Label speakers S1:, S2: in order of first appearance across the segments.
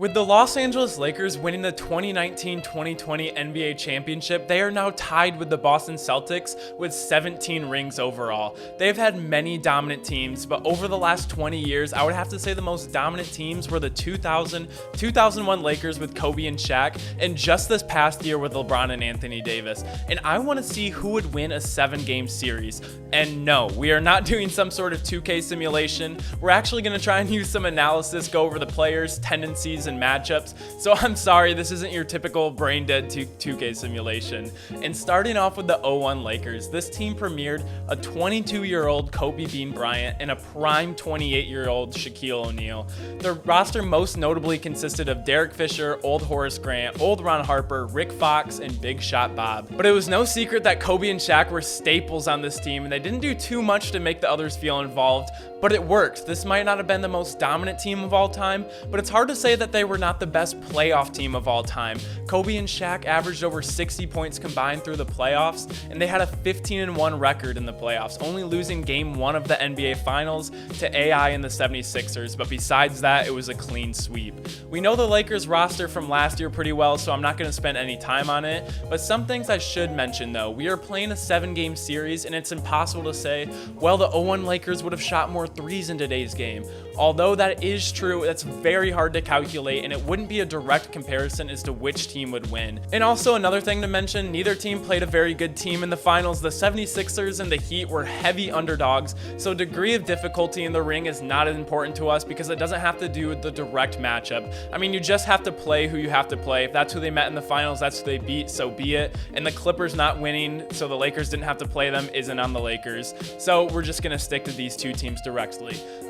S1: With the Los Angeles Lakers winning the 2019-2020 NBA championship, they are now tied with the Boston Celtics with 17 rings overall. They've had many dominant teams, but over the last 20 years, I would have to say the most dominant teams were the 2000-2001 Lakers with Kobe and Shaq, and just this past year with LeBron and Anthony Davis. And I want to see who would win a 7-game series. And no, we are not doing some sort of 2K simulation. We're actually going to try and use some analysis, go over the players, tendencies, and matchups. So I'm sorry, this isn't your typical brain dead 2K simulation. And starting off with the 01 Lakers, this team premiered a 22-year-old Kobe Bean Bryant and a prime 28-year-old Shaquille O'Neal. The roster most notably consisted of Derek Fisher, old Horace Grant, old Ron Harper, Rick Fox, and Big Shot Bob. But it was no secret that Kobe and Shaq were staples on this team, and they didn't do too much to make the others feel involved, but it worked. This might not have been the most dominant team of all time, but it's hard to say that they were not the best playoff team of all time. Kobe and Shaq averaged over 60 points combined through the playoffs, and they had a 15-1 record in the playoffs, only losing game 1 of the NBA Finals to AI and the 76ers, but besides that, it was a clean sweep. We know the Lakers roster from last year pretty well, so I'm not going to spend any time on it, but some things I should mention though. We are playing a 7-game series, and it's impossible to say, well, the 01 Lakers would have shot more threes in today's game. Although that is true, that's very hard to calculate, and it wouldn't be a direct comparison as to which team would win. And also another thing to mention, neither team played a very good team in the finals. The 76ers and the Heat were heavy underdogs, so degree of difficulty in the ring is not as important to us because it doesn't have to do with the direct matchup. I mean, you just have to play who you have to play. If that's who they met in the finals, that's who they beat, so be it. And the Clippers not winning, so the Lakers didn't have to play them, isn't on the Lakers. So we're just going to stick to these two teams directly.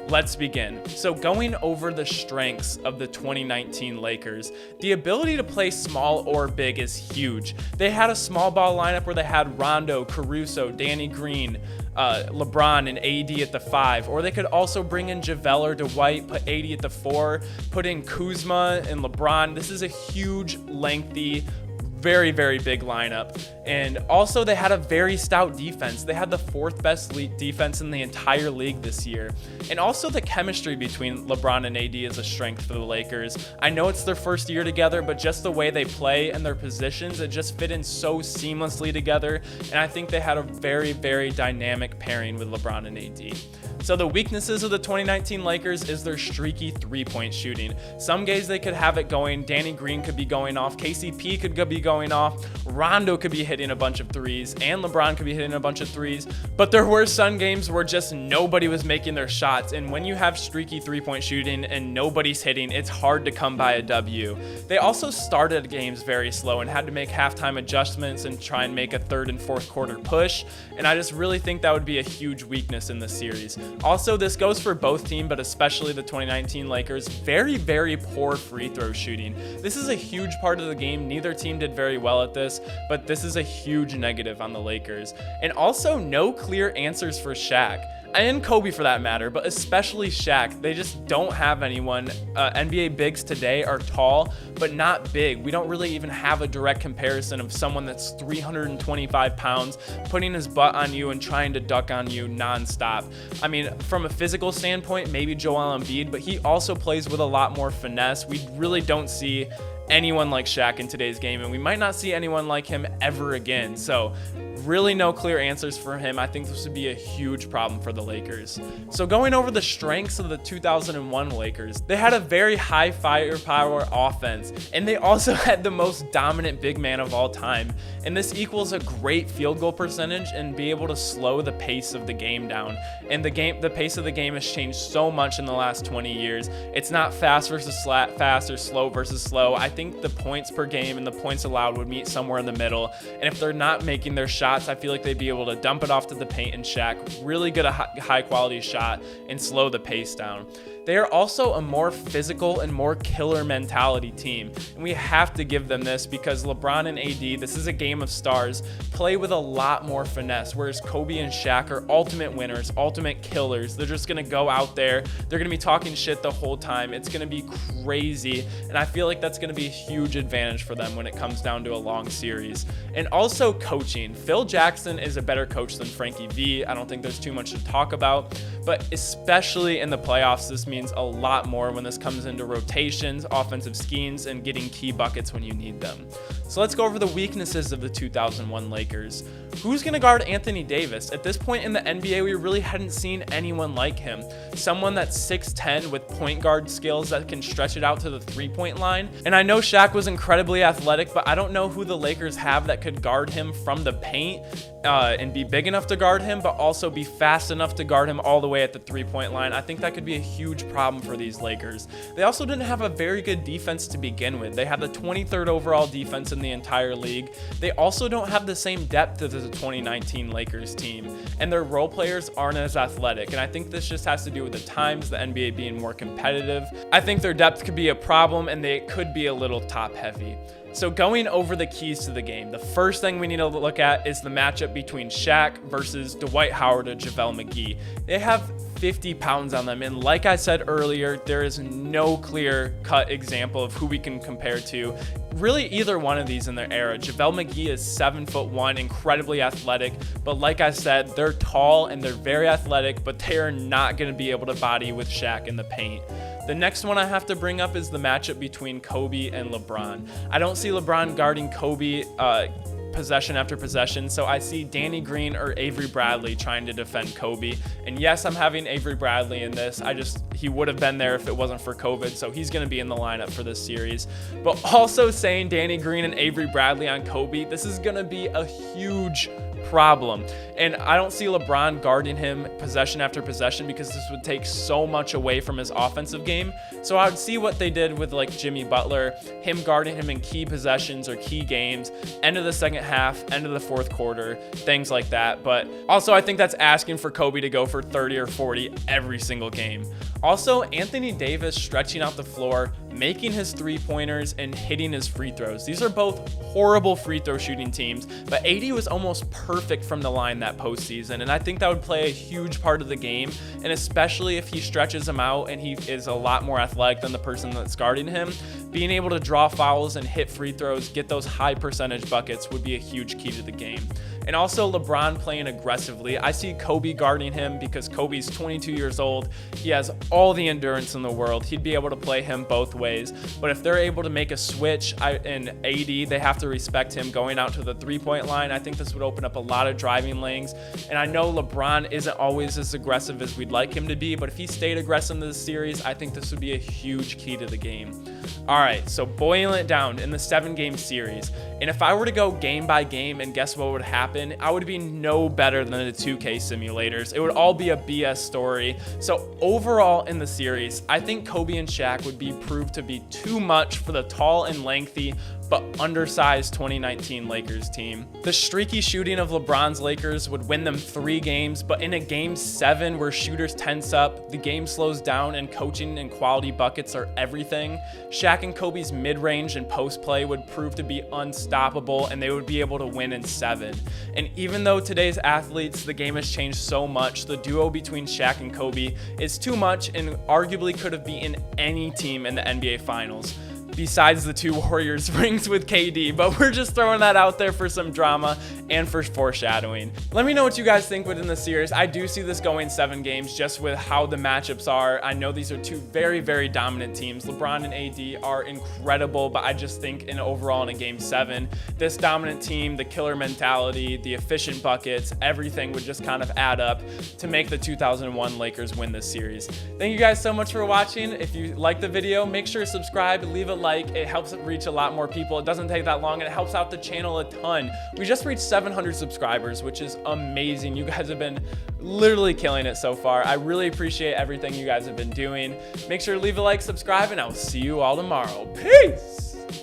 S1: Let's begin. So going over the strengths of the 2019 Lakers, the ability to play small or big is huge. They had a small ball lineup where they had Rondo, Caruso, Danny Green, LeBron and AD at the 5, or they could also bring in JaVale or Dwight, put AD at the 4, put in Kuzma and LeBron. This is a huge, lengthy, very, very big lineup. And also they had a very stout defense. They had the 4th best defense in the entire league this year. And also the chemistry between LeBron and AD is a strength for the Lakers. I know it's their first year together, but just the way they play and their positions, it just fit in so seamlessly together. And I think they had a very, very dynamic pairing with LeBron and AD. So the weaknesses of the 2019 Lakers is their streaky 3-point shooting. Some games they could have it going. Danny Green could be going off. KCP could be going off. Rondo could be hitting a bunch of threes. And LeBron could be hitting a bunch of threes. But there were some games where just nobody was making their shots. And when you have streaky 3-point shooting and nobody's hitting, it's hard to come by a W. They also started games very slow and had to make halftime adjustments and try and make a 3rd and 4th quarter push. And I just really think that would be a huge weakness in this series. Also, this goes for both teams, but especially the 2019 Lakers, very, very poor free throw shooting. This is a huge part of the game. Neither team did very well at this, but this is a huge negative on the Lakers. And also, no clear answers for Shaq. And Kobe for that matter, but especially Shaq. They just don't have anyone. NBA bigs today are tall, but not big. We don't really even have a direct comparison of someone that's 325 pounds, putting his butt on you and trying to duck on you nonstop. I mean, from a physical standpoint, maybe Joel Embiid, but he also plays with a lot more finesse. We really don't see anyone like Shaq in today's game, and we might not see anyone like him ever again. So really no clear answers for him. I think this would be a huge problem for the Lakers. So going over the strengths of the 2001 Lakers, they had a very high firepower offense, and they also had the most dominant big man of all time. And this equals a great field goal percentage and be able to slow the pace of the game down. And the pace of the game has changed so much in the last 20 years. It's not fast versus fast or slow versus slow. I think the points per game and the points allowed would meet somewhere in the middle. And if they're not making their shots, I feel like they'd be able to dump it off to the paint and Shaq, really get a high quality shot and slow the pace down. They are also a more physical and more killer mentality team, and we have to give them this because LeBron and AD, this is a game of stars, play with a lot more finesse, whereas Kobe and Shaq are ultimate winners, ultimate killers. They're just going to go out there, they're going to be talking shit the whole time. It's going to be crazy, and I feel like that's going to be a huge advantage for them when it comes down to a long series. And also coaching. Phil Jackson is a better coach than Frankie V. I don't think there's too much to talk about, but especially in the playoffs, this means a lot more when this comes into rotations, offensive schemes, and getting key buckets when you need them. So let's go over the weaknesses of the 2001 Lakers. Who's going to guard Anthony Davis? At this point in the NBA, we really hadn't seen anyone like him. Someone that's 6'10" with point guard skills that can stretch it out to the three-point line. And I know Shaq was incredibly athletic, but I don't know who the Lakers have that could guard him from the paint and be big enough to guard him, but also be fast enough to guard him all the way at the three-point line. I think that could be a huge problem for these Lakers. They also didn't have a very good defense to begin with. They had the 23rd overall defense in the entire league. They also don't have the same depth as the 2019 Lakers team, and their role players aren't as athletic. And I think this just has to do with the times, the NBA being more competitive. I think their depth could be a problem, and they could be a little top heavy. So going over the keys to the game, the first thing we need to look at is the matchup between Shaq versus Dwight Howard or JaVale McGee. They have 50 pounds on them, and like I said earlier, there is no clear-cut example of who we can compare to. Really, either one of these in their era. JaVale McGee is 7'1", incredibly athletic, but like I said, they're tall and they're very athletic, but they are not going to be able to body with Shaq in the paint. The next one I have to bring up is the matchup between Kobe and LeBron. I don't see LeBron guarding Kobe possession after possession, so I see Danny Green or Avery Bradley trying to defend Kobe. And yes, I'm having Avery Bradley in this. He would have been there if it wasn't for COVID, so he's going to be in the lineup for this series. But also saying Danny Green and Avery Bradley on Kobe, this is going to be a huge problem. And I don't see LeBron guarding him possession after possession because this would take so much away from his offensive game. So I would see what they did with like Jimmy Butler, him guarding him in key possessions or key games, end of the second half, end of the fourth quarter, things like that. But also I think that's asking for Kobe to go for 30 or 40 every single game. Also, Anthony Davis stretching out the floor, making his three-pointers, and hitting his free throws. These are both horrible free throw shooting teams, but AD was almost perfect from the line that postseason, and I think that would play a huge part of the game, and especially if he stretches him out and he is a lot more athletic than the person that's guarding him, being able to draw fouls and hit free throws, get those high percentage buckets would be a huge key to the game. And also LeBron playing aggressively. I see Kobe guarding him because Kobe's 22 years old. He has all the endurance in the world. He'd be able to play him both ways. But if they're able to make a switch in AD, they have to respect him going out to the three-point line. I think this would open up a lot of driving lanes. And I know LeBron isn't always as aggressive as we'd like him to be, but if he stayed aggressive in this series, I think this would be a huge key to the game. All right, so boiling it down in the 7-game series. And if I were to go game by game and guess what would happen, I would be no better than the 2K simulators. It would all be a BS story. So overall in the series, I think Kobe and Shaq would be proved to be too much for the tall and lengthy but undersized 2019 Lakers team. The streaky shooting of LeBron's Lakers would win them 3 games, but in a game 7 where shooters tense up, the game slows down, and coaching and quality buckets are everything, Shaq and Kobe's mid-range and post play would prove to be unstoppable, and they would be able to win in 7. And even though today's athletes, the game has changed so much, the duo between Shaq and Kobe is too much and arguably could have beaten any team in the NBA Finals, besides the 2 Warriors rings with KD, but we're just throwing that out there for some drama and for foreshadowing. Let me know what you guys think within the series. I do see this going 7 games just with how the matchups are. I know these are 2 very, very dominant teams. LeBron and AD are incredible, but I just think overall in a game 7, this dominant team, the killer mentality, the efficient buckets, everything would just kind of add up to make the 2001 Lakers win this series. Thank you guys so much for watching. If you liked the video, make sure to subscribe, leave a like. It helps it reach a lot more people. It doesn't take that long, and it helps out the channel a ton. We just reached 700 subscribers, which is amazing. You guys have been literally killing it so far. I really appreciate everything you guys have been doing. Make sure to leave a like, subscribe, and I will see you all tomorrow. Peace!